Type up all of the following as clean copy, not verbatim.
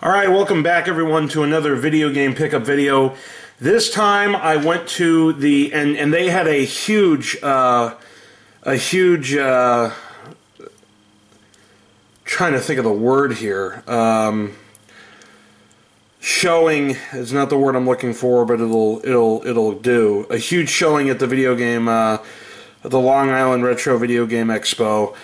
Alright, welcome back everyone to another video game pickup video. This time I went to the, and they had a huge, trying to think of the word here, showing is not the word I'm looking for, but it'll do. A huge showing at the video game, the Long Island Retro Video Game Expo.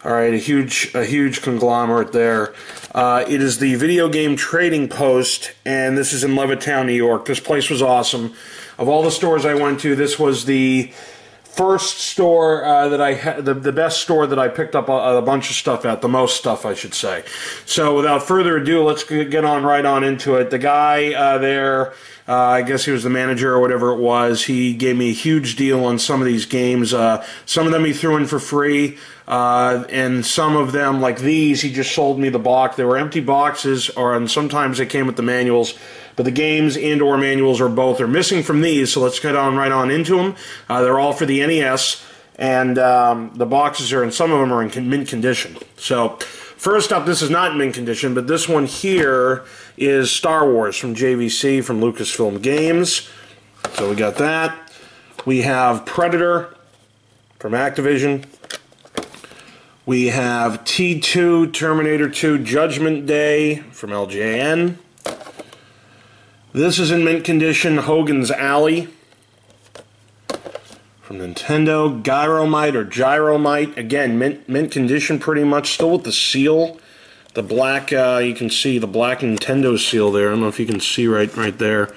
Alright, a huge conglomerate there. It is the Video Game Trading Post, and this is in Levittown, New York. This place was awesome. Of all the stores I went to, this was the first store that I had, the best store that I picked up a bunch of stuff at, the most stuff, I should say. So without further ado, let's get on right on into it. The guy there, I guess he was the manager or whatever it was, he gave me a huge deal on some of these games. Some of them he threw in for free, and some of them, like these, he just sold me the box. They were empty boxes, and sometimes they came with the manuals. But the games and or manuals or both are missing from these, so let's get on right on into them. They're all for the NES, and the boxes are, and some of them are in mint condition. So first up, this is not in mint condition, but this one here is Star Wars from JVC, from Lucasfilm Games. So we got that. We have Predator from Activision. We have T2, Terminator 2, Judgment Day from LJN. This is in mint condition, Hogan's Alley from Nintendo. Gyromite or Gyromite, again, mint condition pretty much, still with the seal. The black, you can see the black Nintendo seal there. I don't know if you can see right there.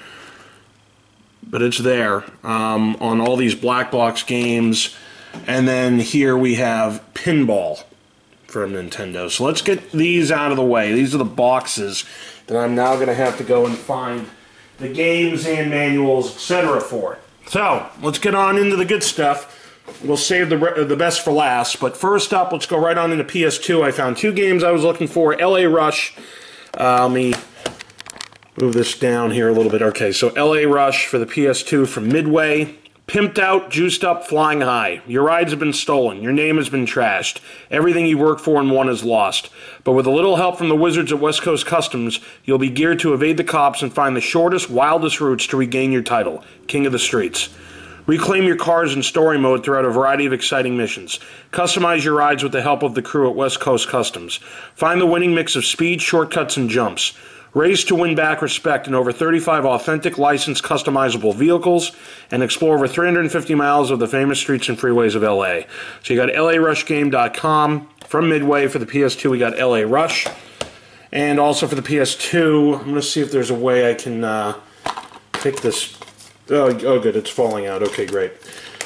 But it's there on all these black box games. And then here we have Pinball from Nintendo. So let's get these out of the way. These are the boxes that I'm now going to have to go and find the games and manuals, etc. for it. So, let's get on into the good stuff. We'll save the best for last, but first up, let's go right on into PS2. I found two games I was looking for. LA Rush. Let me move this down here a little bit. Okay, so LA Rush for the PS2 from Midway. Pimped out, juiced up, flying high. Your rides have been stolen. Your name has been trashed. Everything you worked for and won is lost. But with a little help from the wizards at West Coast Customs, you'll be geared to evade the cops and find the shortest, wildest routes to regain your title, King of the Streets. Reclaim your cars in story mode throughout a variety of exciting missions. Customize your rides with the help of the crew at West Coast Customs. Find the winning mix of speed, shortcuts, and jumps. Race to win back respect in over 35 authentic, licensed, customizable vehicles, and explore over 350 miles of the famous streets and freeways of LA. So you got LARushGame.com. From Midway for the PS2, we got LA Rush. And also for the PS2, I'm going to see if there's a way I can pick this. Oh, good, it's falling out. Okay, great.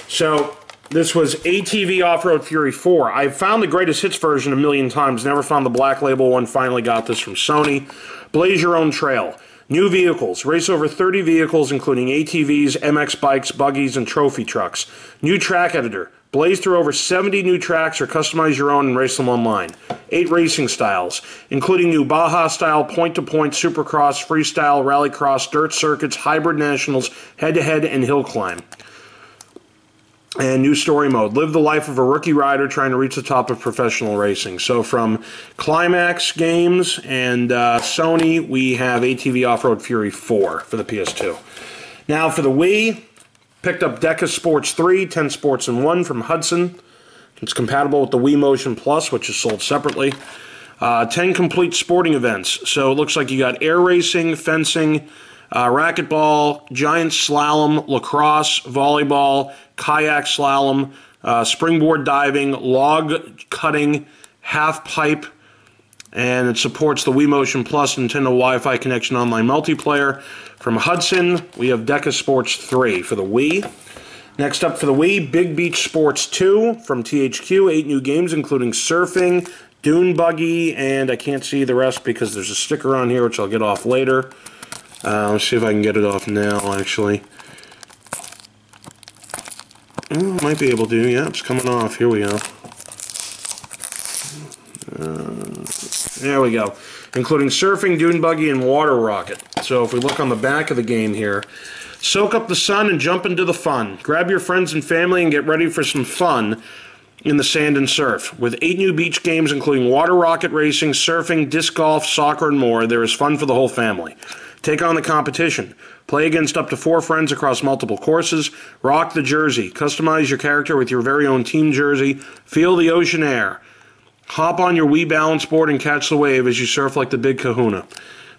So this was ATV Offroad Fury 4. I've found the greatest hits version a million times, never found the black label one, finally got this from Sony. Blaze your own trail. New vehicles. Race over 30 vehicles, including ATVs, MX bikes, buggies, and trophy trucks. New track editor. Blaze through over 70 new tracks or customize your own and race them online. 8 racing styles, including new Baja-style, point-to-point, supercross, freestyle, rallycross, dirt circuits, hybrid nationals, head-to-head, and hill climb. And new story mode. Live the life of a rookie rider trying to reach the top of professional racing. So from Climax Games and Sony, we have ATV Offroad Fury 4 for the PS2. Now for the Wii, picked up Dreamcast Sports 3, 10 Sports in 1 from Hudson. It's compatible with the Wii Motion Plus, which is sold separately. 10 complete sporting events. So it looks like you got air racing, fencing, racquetball, giant slalom, lacrosse, volleyball, kayak slalom, springboard diving, log cutting, half pipe, and it supports the Wii Motion Plus Nintendo Wi-Fi connection online multiplayer. From Hudson, we have Dreamcast Sports 3 for the Wii. Next up for the Wii, Big Beach Sports 2 from THQ. 8 new games, including surfing, dune buggy, and I can't see the rest because there's a sticker on here, which I'll get off later. Let's see if I can get it off now, actually. Might be able to. Yeah, it's coming off. Here we go. There we go. Including surfing, dune buggy, and water rocket. So if we look on the back of the game here, soak up the sun and jump into the fun. Grab your friends and family and get ready for some fun in the sand and surf. With 8 new beach games including water rocket racing, surfing, disc golf, soccer, and more, there is fun for the whole family. Take on the competition. Play against up to 4 friends across multiple courses. Rock the jersey. Customize your character with your very own team jersey. Feel the ocean air. Hop on your Wii balance board and catch the wave as you surf like the big kahuna.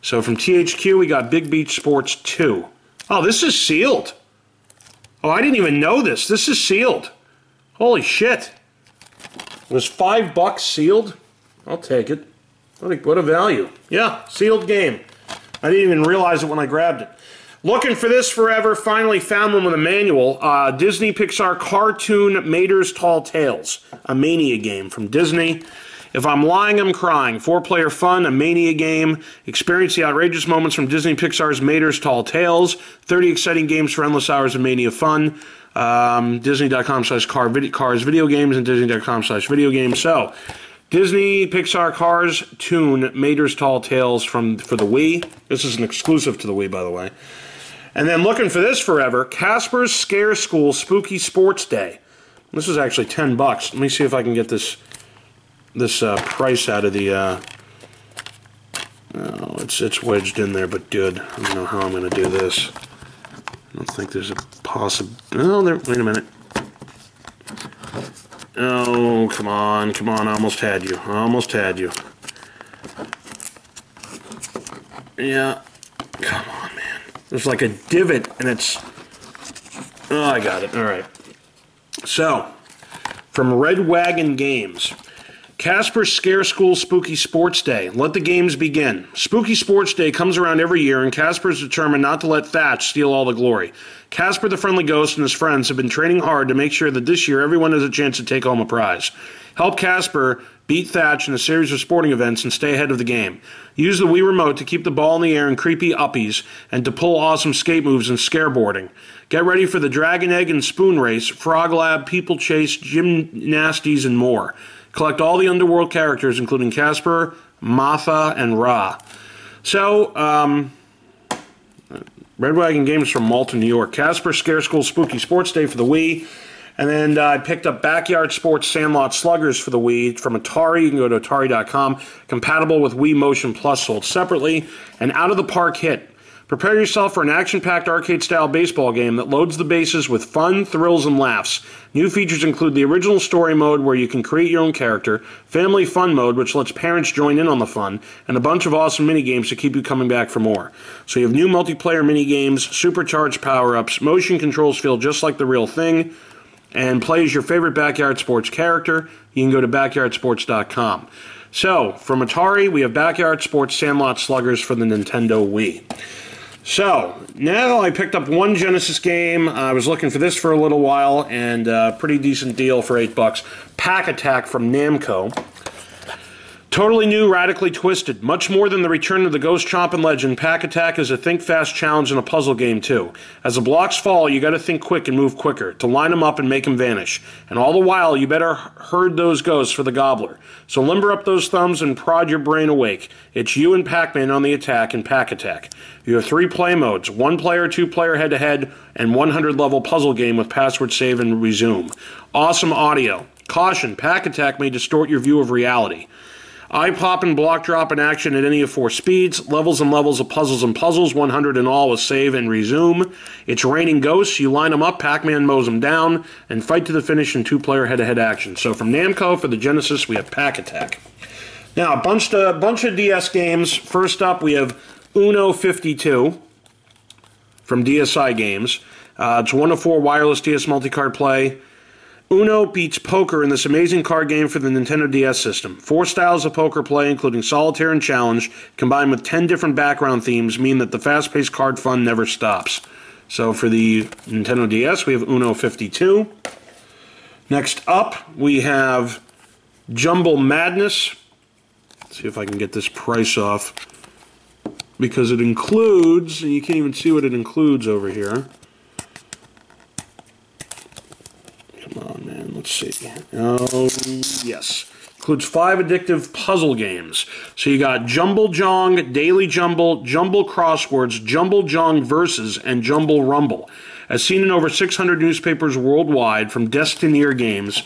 So from THQ, we got Big Beach Sports 2. Oh, this is sealed. Oh, I didn't even know this. This is sealed. Holy shit. It was $5 sealed? I'll take it. What a value. Yeah, sealed game. I didn't even realize it when I grabbed it. Looking for this forever, finally found one with a manual. Disney Pixar cartoon Mater's Tall Tales, a Mania game from Disney. If I'm lying, I'm crying. 4-player fun, a Mania game. Experience the outrageous moments from Disney Pixar's Mater's Tall Tales. 30 exciting games for endless hours of Mania fun. Disney.com/cars video games and Disney.com/video games. So, Disney Pixar Cars Toon Mater's Tall Tales for the Wii. This is an exclusive to the Wii, by the way. And then looking for this forever, Caspers Scare School Spooky Sports Day. This is actually $10. Let me see if I can get this price out of the. Oh, it's wedged in there, but good. I don't know how I'm going to do this. I don't think there's a possible. Oh, there. Wait a minute. Oh, come on, come on! I almost had you. I almost had you. Yeah, come on, man. There's like a divot, and it's. Oh, I got it. All right. So, from Red Wagon Games. Caspers Scare School Spooky Sports Day. Let the games begin. Spooky Sports Day comes around every year, and Casper is determined not to let Thatch steal all the glory. Casper the Friendly Ghost and his friends have been training hard to make sure that this year everyone has a chance to take home a prize. Help Casper beat Thatch in a series of sporting events and stay ahead of the game. Use the Wii Remote to keep the ball in the air in creepy uppies and to pull awesome skate moves and scareboarding. Get ready for the Dragon Egg and Spoon Race, Frog Lab, People Chase, Gymnasties, and more. Collect all the Underworld characters, including Casper, Martha, and Ra. So, Red Wagon Games from Malta, New York. Casper Scare School Spooky Sports Day for the Wii. And then I picked up Backyard Sports Sandlot Sluggers for the Wii from Atari. You can go to Atari.com. Compatible with Wii Motion Plus, sold separately. And Out of the Park hit. Prepare yourself for an action-packed arcade-style baseball game that loads the bases with fun, thrills, and laughs. New features include the original story mode where you can create your own character, family fun mode which lets parents join in on the fun, and a bunch of awesome mini-games to keep you coming back for more. So you have new multiplayer mini-games, supercharged power-ups, motion controls feel just like the real thing, and play as your favorite Backyard Sports character. You can go to backyardsports.com. So, from Atari, we have Backyard Sports Sandlot Sluggers for the Nintendo Wii. So, now I picked up one Genesis game. I was looking for this for a little while, and a pretty decent deal for $8. Pack Attack from Namco. Totally new, radically twisted. Much more than the return of the Ghost Chompin' legend, Pack Attack is a think-fast challenge and a puzzle game, too. As the blocks fall, you gotta think quick and move quicker, to line them up and make them vanish. And all the while, you better herd those ghosts for the gobbler. So limber up those thumbs and prod your brain awake. It's you and Pac-Man on the attack in Pack Attack. You have 3 play modes, 1-player, 2-player head-to-head, and 100-level puzzle game with password save and resume. Awesome audio. Caution, Pack Attack may distort your view of reality. Eye-pop and block drop in action at any of 4 speeds. Levels and levels of puzzles and puzzles, 100 in all with save and resume. It's raining ghosts. You line them up, Pac-Man mows them down, and fight to the finish in 2-player head-to-head action. So from Namco for the Genesis, we have Pack Attack. Now, a bunch of DS games. First up, we have Uno 52 from DSi Games. It's 1 to 4 wireless DS multi-card play. Uno beats poker in this amazing card game for the Nintendo DS system. 4 styles of poker play, including solitaire and challenge, combined with 10 different background themes, mean that the fast-paced card fun never stops. So for the Nintendo DS, we have Uno 52. Next up, we have Jumble Madness. Let's see if I can get this price off, because it includes, and you can't even see what it includes over here. Come on, man, let's see. Oh, yes. Includes 5 addictive puzzle games. So you got Jumble Jong, Daily Jumble, Jumble Crosswords, Jumble Jong Versus, and Jumble Rumble. As seen in over 600 newspapers worldwide from Destineer Games,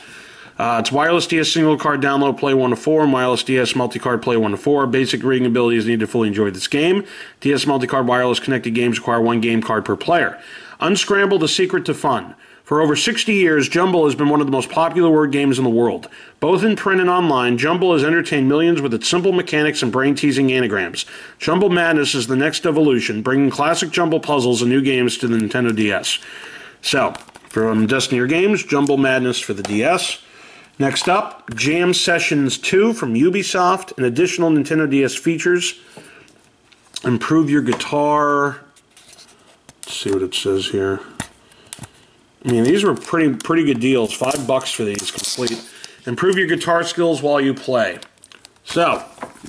It's wireless DS single card download, play 1 to 4, and wireless DS multi-card, play 1 to 4. Basic reading ability is needed to fully enjoy this game. DS multi-card wireless connected games require 1 game card per player. Unscramble, the secret to fun. For over 60 years, Jumble has been one of the most popular word games in the world. Both in print and online, Jumble has entertained millions with its simple mechanics and brain-teasing anagrams. Jumble Madness is the next evolution, bringing classic Jumble puzzles and new games to the Nintendo DS. So, from Destiny Games, Jumble Madness for the DS. Next up, Jam Sessions 2 from Ubisoft, and additional Nintendo DS features. Improve your guitar. Let's see what it says here. I mean, these were pretty good deals. $5 for these complete. Improve your guitar skills while you play. So,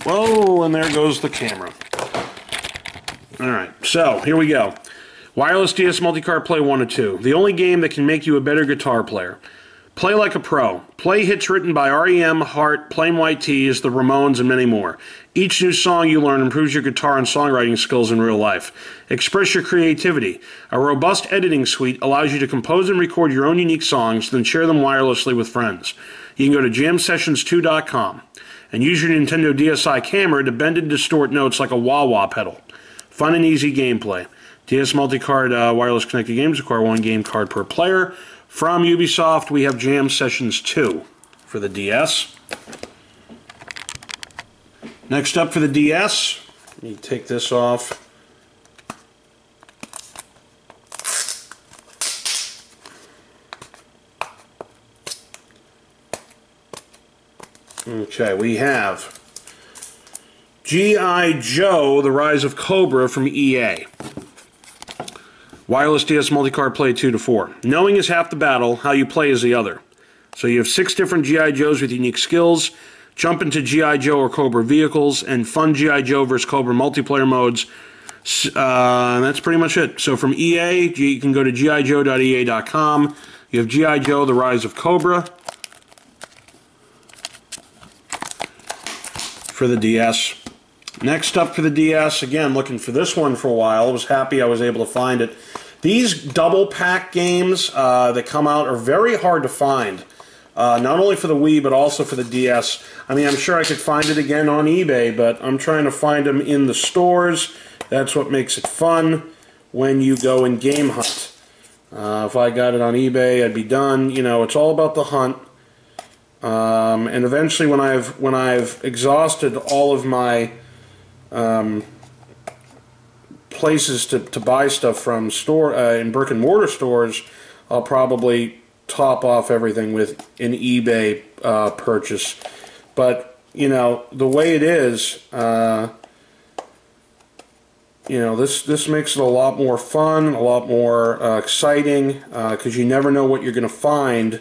whoa, and there goes the camera. All right, so here we go. Wireless DS multi-card, play 1 to 2. The only game that can make you a better guitar player. Play like a pro. Play hits written by R.E.M., Heart, Plain White T's, The Ramones, and many more. Each new song you learn improves your guitar and songwriting skills in real life. Express your creativity. A robust editing suite allows you to compose and record your own unique songs, then share them wirelessly with friends. You can go to jamsessions2.com and use your Nintendo DSi camera to bend and distort notes like a wah-wah pedal. Fun and easy gameplay. DS multi-card wireless connected games require 1 game card per player. From Ubisoft, we have Jam Sessions 2 for the DS. Next up for the DS, let me take this off. Okay, we have G.I. Joe, The Rise of Cobra from EA. Wireless DS multi-card, play 2 to 4. Knowing is half the battle, how you play is the other. So you have 6 different G.I. Joes with unique skills. Jump into G.I. Joe or Cobra vehicles, and fun G.I. Joe vs. Cobra multiplayer modes. That's pretty much it. So from EA, you can go to gijoe.ea.com. You have G.I. Joe, The Rise of Cobra for the DS. Next up for the DS, again, looking for this one for a while. I was happy I was able to find it. These double pack games that come out are very hard to find. Not only for the Wii, but also for the DS. I mean, I'm sure I could find it again on eBay, but I'm trying to find them in the stores. That's what makes it fun when you go and game hunt. If I got it on eBay, I'd be done. You know, it's all about the hunt. And eventually, when I've exhausted all of my places to buy stuff from in brick and mortar stores, I'll probably top off everything with an eBay purchase. But you know, the way it is, you know, this makes it a lot more fun, a lot more exciting, because you never know what you're going to find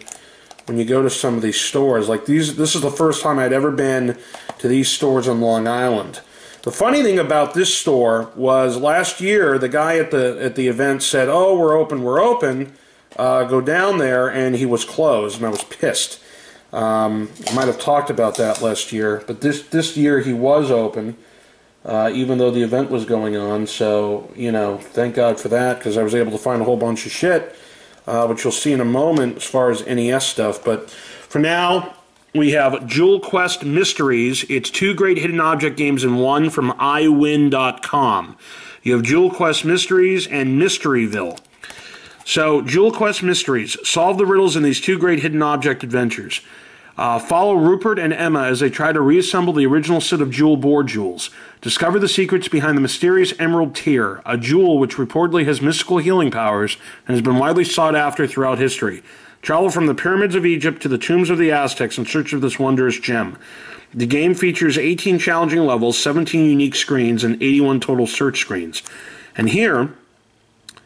when you go to some of these stores. Like this is the first time I'd ever been to these stores on Long Island. The funny thing about this store was last year the guy at the event said, "Oh, we're open. Go down there," and he was closed, and I was pissed. I might have talked about that last year, but this year he was open, even though the event was going on. So you know, thank God for that, because I was able to find a whole bunch of shit, which you'll see in a moment as far as NES stuff. But for now, we have Jewel Quest Mysteries. It's 2 great hidden object games in one from iwin.com. You have Jewel Quest Mysteries and Mysteryville. So, Jewel Quest Mysteries. Solve the riddles in these 2 great hidden object adventures. Follow Rupert and Emma as they try to reassemble the original set of Jewel board jewels. Discover the secrets behind the mysterious Emerald Tear, a jewel which reportedly has mystical healing powers and has been widely sought after throughout history. Travel from the pyramids of Egypt to the tombs of the Aztecs in search of this wondrous gem. The game features 18 challenging levels, 17 unique screens, and 81 total search screens. And here,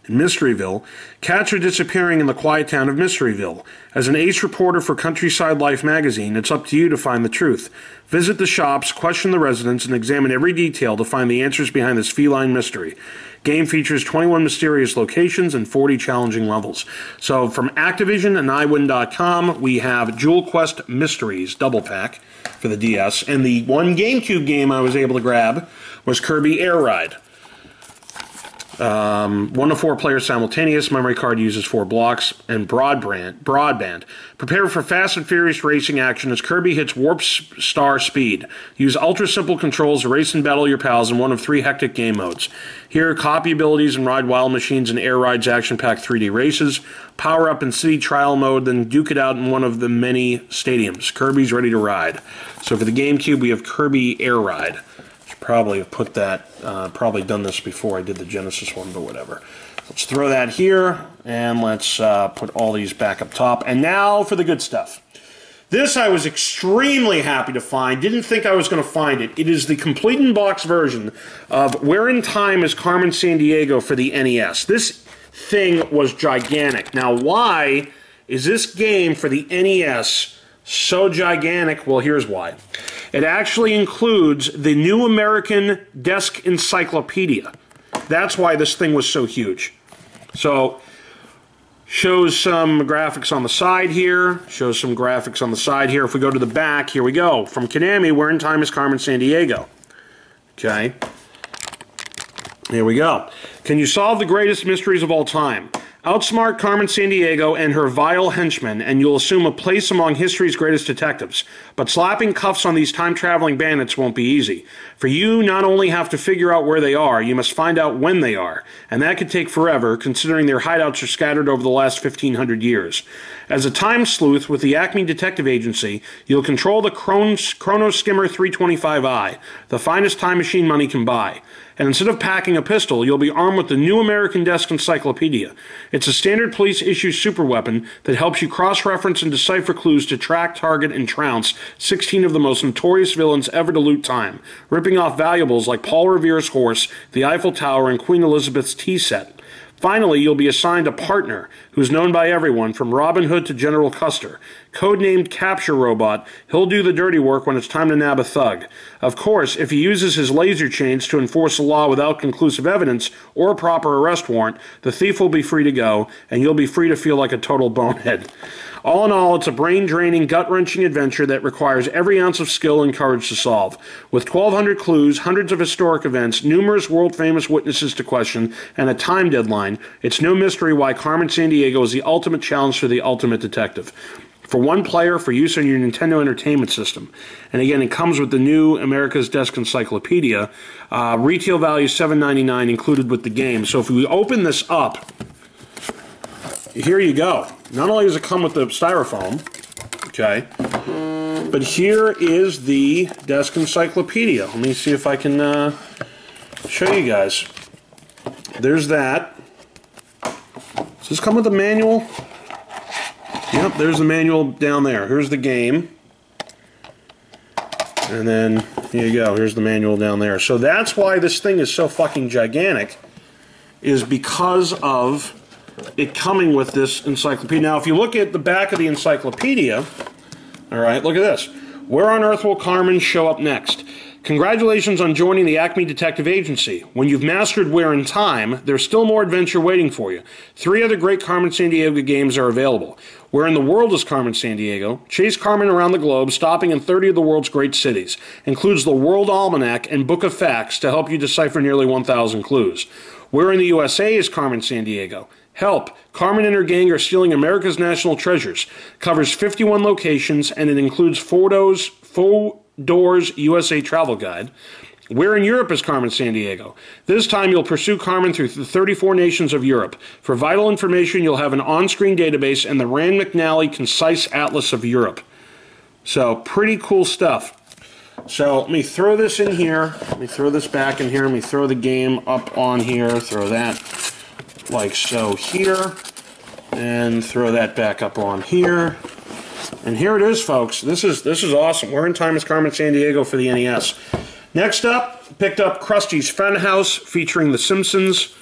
in Mysteryville, cats are disappearing in the quiet town of Mysteryville. As an ace reporter for Countryside Life magazine, it's up to you to find the truth. Visit the shops, question the residents, and examine every detail to find the answers behind this feline mystery. Game features 21 mysterious locations and 40 challenging levels. So from Activision and iWin.com, we have Jewel Quest Mysteries Double Pack for the DS. And the one GameCube game I was able to grab was Kirby Air Ride. 1 to 4 players simultaneous. Memory card uses 4 blocks. And broadband. Prepare for fast and furious racing action as Kirby hits warp star speed. Use ultra simple controls to race and battle your pals in one of 3 hectic game modes. Here, copy abilities and ride wild machines in Air Ride's action-packed 3D races. Power up in city trial mode, then duke it out in one of the many stadiums. Kirby's ready to ride. So for the GameCube, we have Kirby Air Ride. Probably have put that, probably done this before I did the Genesis one, but whatever. Let's throw that here, and let's put all these back up top. And now for the good stuff. This I was extremely happy to find. Didn't think I was going to find it. It is the complete in-box version of Where in Time is Carmen Sandiego for the NES. This thing was gigantic. Now, why is this game for the NES so gigantic? Well, here's why. It actually includes the New American Desk Encyclopedia. That's why this thing was so huge. So, shows some graphics on the side here. Shows some graphics on the side here. If we go to the back, here we go. From Konami, Where in Time is Carmen Sandiego. Okay. Here we go. Can you solve the greatest mysteries of all time? Outsmart Carmen Sandiego and her vile henchmen, and you'll assume a place among history's greatest detectives. But slapping cuffs on these time-traveling bandits won't be easy. For you not only have to figure out where they are, you must find out when they are. And that could take forever, considering their hideouts are scattered over the last 1,500 years. As a time sleuth with the Acme Detective Agency, you'll control the Chrono Skimmer 325i, the finest time machine money can buy. And instead of packing a pistol, you'll be armed with the New American Desk Encyclopedia. It's a standard police-issue superweapon that helps you cross-reference and decipher clues to track, target, and trounce 16 of the most notorious villains ever to loot time, ripping off valuables like Paul Revere's horse, the Eiffel Tower, and Queen Elizabeth's tea set. Finally, you'll be assigned a partner who's known by everyone, from Robin Hood to General Custer. Codenamed Capture Robot, he'll do the dirty work when it's time to nab a thug. Of course, if he uses his laser chains to enforce the law without conclusive evidence or a proper arrest warrant, the thief will be free to go, and you'll be free to feel like a total bonehead. All in all, it's a brain-draining, gut-wrenching adventure that requires every ounce of skill and courage to solve. With 1,200 clues, hundreds of historic events, numerous world-famous witnesses to question, and a time deadline, it's no mystery why Carmen Sandiego is the ultimate challenge for the ultimate detective. For one player, for use on your Nintendo Entertainment System. And again, it comes with the New America's Desk Encyclopedia. Retail value $7.99 included with the game. So if we open this up, here you go. Not only does it come with the styrofoam, okay, but here is the Desk Encyclopedia. Let me see if I can show you guys. There's that. Does this come with a manual? Yep, there's the manual down there. Here's the game. And then, here you go. Here's the manual down there. So that's why this thing is so fucking gigantic, is because of it coming with this encyclopedia. Now, if you look at the back of the encyclopedia, all right, look at this. Where on earth will Carmen show up next? Congratulations on joining the Acme Detective Agency. When you've mastered Where in Time, there's still more adventure waiting for you. 3 other great Carmen Sandiego games are available. Where in the World is Carmen Sandiego? Chase Carmen around the globe, stopping in 30 of the world's great cities. Includes the World Almanac and Book of Facts to help you decipher nearly 1,000 clues. Where in the USA is Carmen Sandiego? Help! Carmen and her gang are stealing America's national treasures. Covers 51 locations, and it includes Faux Doors USA Travel Guide. Where in Europe is Carmen Sandiego? This time you'll pursue Carmen through the 34 nations of Europe. For vital information, you'll have an on-screen database and the Rand McNally Concise Atlas of Europe. So, pretty cool stuff. So, let me throw this in here. Let me throw this back in here. Let me throw the game up on here. Throw that like so here. And throw that back up on here. And here it is, folks. This is awesome. Where in Time is Carmen Sandiego for the NES. Next up, picked up Krusty's Funhouse featuring The Simpsons.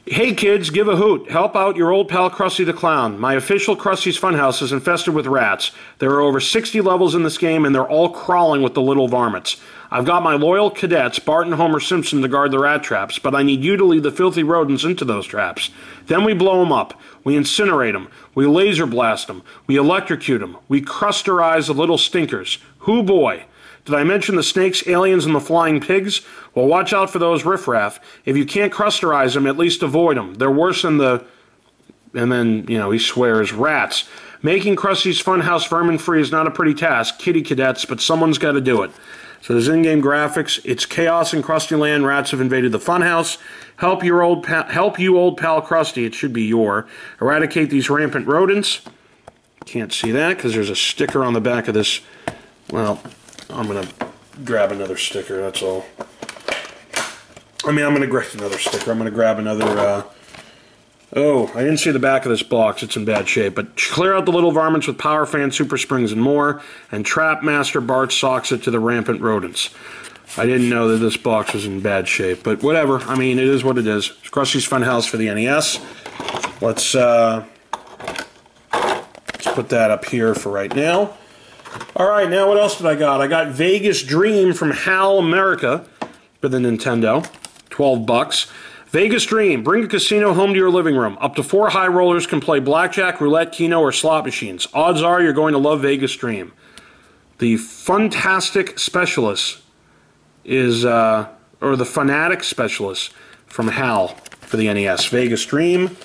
Hey kids, give a hoot. Help out your old pal Krusty the Clown. My official Krusty's Funhouse is infested with rats. There are over 60 levels in this game, and they're all crawling with the little varmints. I've got my loyal cadets, Bart and Homer Simpson, to guard the rat traps, but I need you to lead the filthy rodents into those traps. Then we blow them up. We incinerate them. We laser blast them. We electrocute them. We crusterize the little stinkers. Hoo boy. Did I mention the snakes, aliens, and the flying pigs? Well, watch out for those riffraff. If you can't crusterize them, at least avoid them. They're worse than the... And then, you know, he swears, rats. Making Krustys Funhouse vermin-free is not a pretty task, kitty cadets, but someone's got to do it. So there's in-game graphics. It's chaos in Krusty Land. Rats have invaded the funhouse. Help you, old pal Krusty. It should be your. Eradicate these rampant rodents. Can't see that because there's a sticker on the back of this. Well, I'm going to grab another sticker, that's all. I'm going to grab another sticker. I'm going to grab another... Oh, I didn't see the back of this box. It's in bad shape. But clear out the little varmints with power fan, super springs, and more. And Trap Master Bart socks it to the rampant rodents. I didn't know that this box was in bad shape. But whatever. I mean, it is what it is. It's Krusty's Funhouse for the NES. Let's put that up here for right now. Alright, now what else did I got? I got Vegas Dream from HAL America for the Nintendo. $12. Vegas Dream. Bring a casino home to your living room. Up to 4 high rollers can play blackjack, roulette, keno, or slot machines. Odds are you're going to love Vegas Dream. The Funtastic Specialist is, or the Fanatic Specialist from HAL for the NES. Vegas Dream.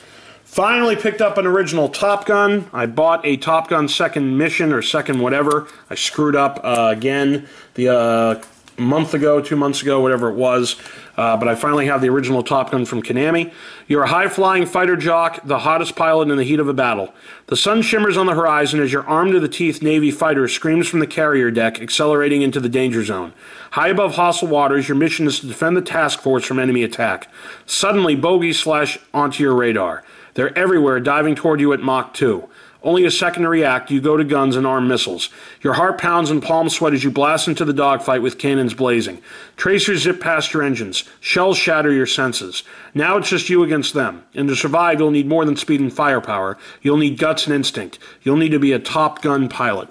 Finally picked up an original Top Gun. I bought a Top Gun second mission or second whatever. I screwed up again the month ago, 2 months ago, whatever it was. But I finally have the original Top Gun from Konami. You're a high-flying fighter jock, the hottest pilot in the heat of a battle. The sun shimmers on the horizon as your armed-to-the-teeth Navy fighter screams from the carrier deck, accelerating into the danger zone. High above hostile waters, your mission is to defend the task force from enemy attack. Suddenly, bogeys flash onto your radar. They're everywhere, diving toward you at Mach 2. Only a second to react, you go to guns and armed missiles. Your heart pounds and palms sweat as you blast into the dogfight with cannons blazing. Tracers zip past your engines. Shells shatter your senses. Now it's just you against them. And to survive, you'll need more than speed and firepower. You'll need guts and instinct. You'll need to be a Top Gun pilot.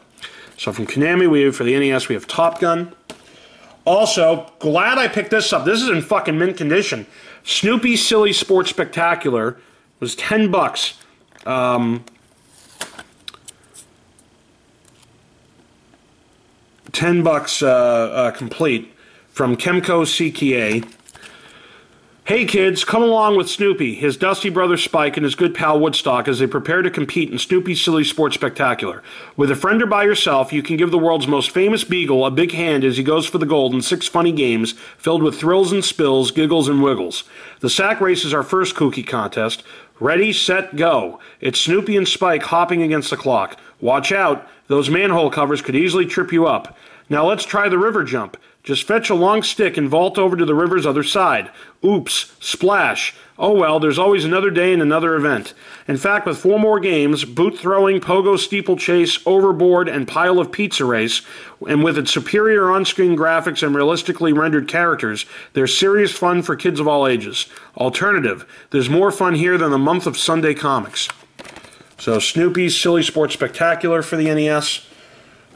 So from Konami, for the NES, we have Top Gun. Also, glad I picked this up. This is in fucking mint condition. Snoopy Silly Sports Spectacular was $10. $10 complete from Kemco CKA. Hey kids, come along with Snoopy, his dusty brother Spike, and his good pal Woodstock as they prepare to compete in Snoopy's Silly Sports Spectacular. With a friend or by yourself, you can give the world's most famous beagle a big hand as he goes for the gold in 6 funny games filled with thrills and spills, giggles and wiggles. The sack race is our first kooky contest. Ready, set, go. It's Snoopy and Spike hopping against the clock. Watch out, those manhole covers could easily trip you up. Now let's try the river jump. Just fetch a long stick and vault over to the river's other side. Oops, splash. Oh well, there's always another day and another event. In fact, with 4 more games, boot throwing, pogo steeplechase, overboard, and pile of pizza race, and with its superior on-screen graphics and realistically rendered characters, there's serious fun for kids of all ages. Alternative, there's more fun here than the month of Sunday comics. So Snoopy's Silly Sports Spectacular for the NES.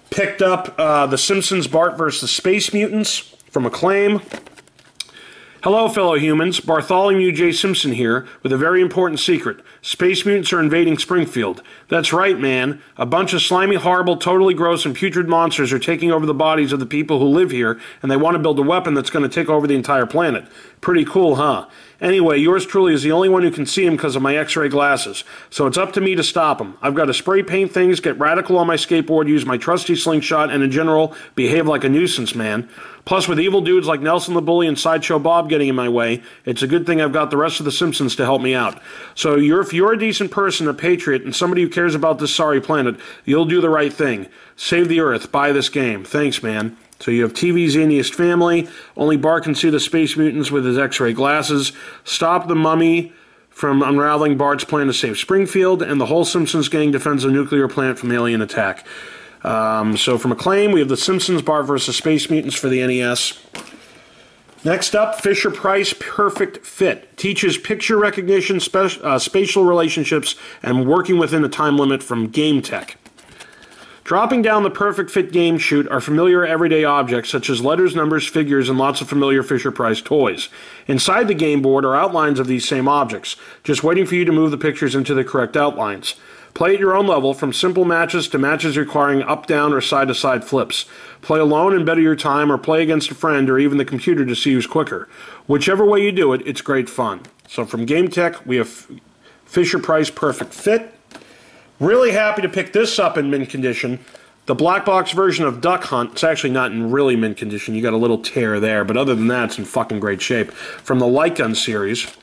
Picked up The Simpsons Bart vs. Space Mutants from Acclaim. Hello, fellow humans. Bartholomew J. Simpson here with a very important secret. Space mutants are invading Springfield. That's right, man. A bunch of slimy, horrible, totally gross, and putrid monsters are taking over the bodies of the people who live here, and they want to build a weapon that's going to take over the entire planet. Pretty cool, huh? Anyway, yours truly is the only one who can see him because of my X-ray glasses, so it's up to me to stop him. I've got to spray paint things, get radical on my skateboard, use my trusty slingshot, and in general, behave like a nuisance, man. Plus, with evil dudes like Nelson the Bully and Sideshow Bob getting in my way, it's a good thing I've got the rest of the Simpsons to help me out. So if you're a decent person, a patriot, and somebody who cares about this sorry planet, you'll do the right thing. Save the Earth. Buy this game. Thanks, man. So you have TV's Zaniest Family. Only Bart can see the Space Mutants with his X-ray glasses. Stop the Mummy from unraveling Bart's plan to save Springfield. And the whole Simpsons gang defends a nuclear plant from alien attack. So from Acclaim, we have The Simpsons, Bart vs. Space Mutants for the NES. Next up, FisherPrice Perfect Fit. Teaches picture recognition, spatial relationships, and working within a time limit from Game Tech. Dropping down the Perfect Fit game chute are familiar everyday objects such as letters, numbers, figures, and lots of familiar Fisher-Price toys. Inside the game board are outlines of these same objects, just waiting for you to move the pictures into the correct outlines. Play at your own level, from simple matches to matches requiring up-down or side-to-side flips. Play alone and better your time, or play against a friend or even the computer to see who's quicker. Whichever way you do it, it's great fun. So from Game Tech, we have FisherPrice Perfect Fit. Really happy to pick this up in mint condition. The black box version of Duck Hunt, it's actually not in really mint condition. You got a little tear there, but other than that, it's in fucking great shape. From the Light Gun series.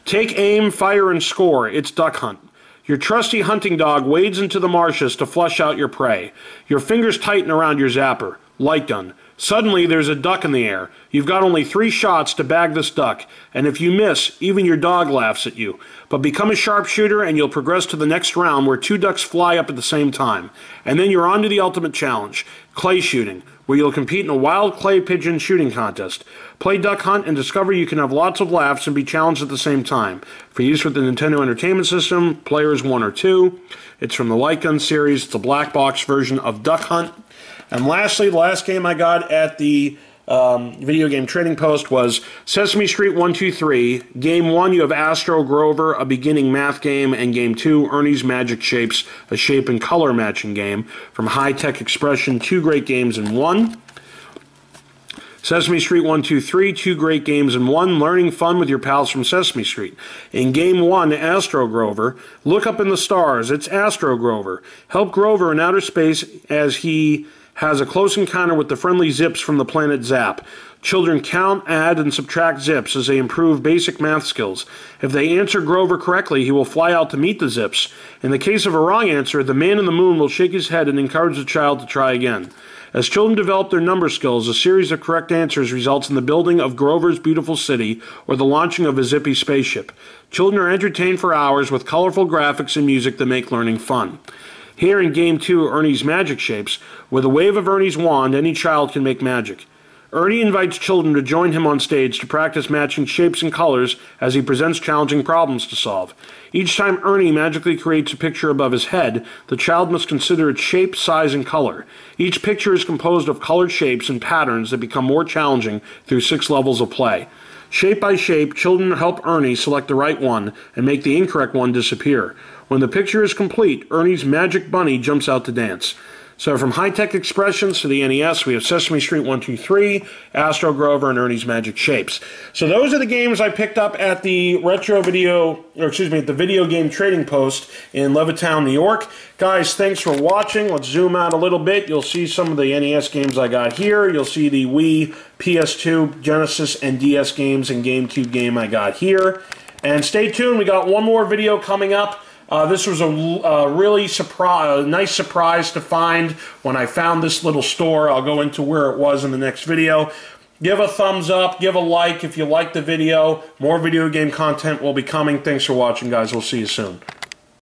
Take aim, fire, and score. It's Duck Hunt. Your trusty hunting dog wades into the marshes to flush out your prey. Your fingers tighten around your zapper. Light gun. Suddenly, there's a duck in the air. You've got only 3 shots to bag this duck, and if you miss, even your dog laughs at you. But become a sharpshooter, and you'll progress to the next round where 2 ducks fly up at the same time. And then you're on to the ultimate challenge, clay shooting, where you'll compete in a wild clay pigeon shooting contest. Play Duck Hunt and discover you can have lots of laughs and be challenged at the same time. For use with the Nintendo Entertainment System, players 1 or 2. It's from the Light Gun series. It's a black box version of Duck Hunt. And lastly, the last game I got at the Video Game Trading Post was Sesame Street 1, 2, 3. Game 1, you have Astro Grover, a beginning math game, and Game 2, Ernie's Magic Shapes, a shape and color matching game. From High Tech Expression, 2 great games in 1. Sesame Street 1, 2, 3, 2 great games in 1, learning fun with your pals from Sesame Street. In Game 1, Astro Grover, look up in the stars, it's Astro Grover. Help Grover in outer space as he has a close encounter with the friendly Zips from the planet Zap. Children count, add, and subtract Zips as they improve basic math skills. If they answer Grover correctly, he will fly out to meet the Zips. In the case of a wrong answer, the man in the moon will shake his head and encourage the child to try again. As children develop their number skills, a series of correct answers results in the building of Grover's beautiful city or the launching of a zippy spaceship. Children are entertained for hours with colorful graphics and music that make learning fun. Here in Game 2, Ernie's Magic Shapes, with a wave of Ernie's wand, any child can make magic. Ernie invites children to join him on stage to practice matching shapes and colors as he presents challenging problems to solve. Each time Ernie magically creates a picture above his head, the child must consider its shape, size, and color. Each picture is composed of colored shapes and patterns that become more challenging through 6 levels of play. Shape by shape, children help Ernie select the right one and make the incorrect one disappear. When the picture is complete, Ernie's magic bunny jumps out to dance. So from High Tech Expressions to the NES, we have Sesame Street 1, 2, 3, Astro Grover, and Ernie's Magic Shapes. So those are the games I picked up at the at the Video Game Trading Post in Levittown, New York. Guys, thanks for watching. Let's zoom out a little bit. You'll see some of the NES games I got here. You'll see the Wii, PS2, Genesis, and DS games and GameCube game I got here. And stay tuned. We got one more video coming up. This was a really nice surprise to find when I found this little store. I'll go into where it was in the next video. Give a thumbs up, give a like if you liked the video. More video game content will be coming. Thanks for watching, guys. We'll see you soon.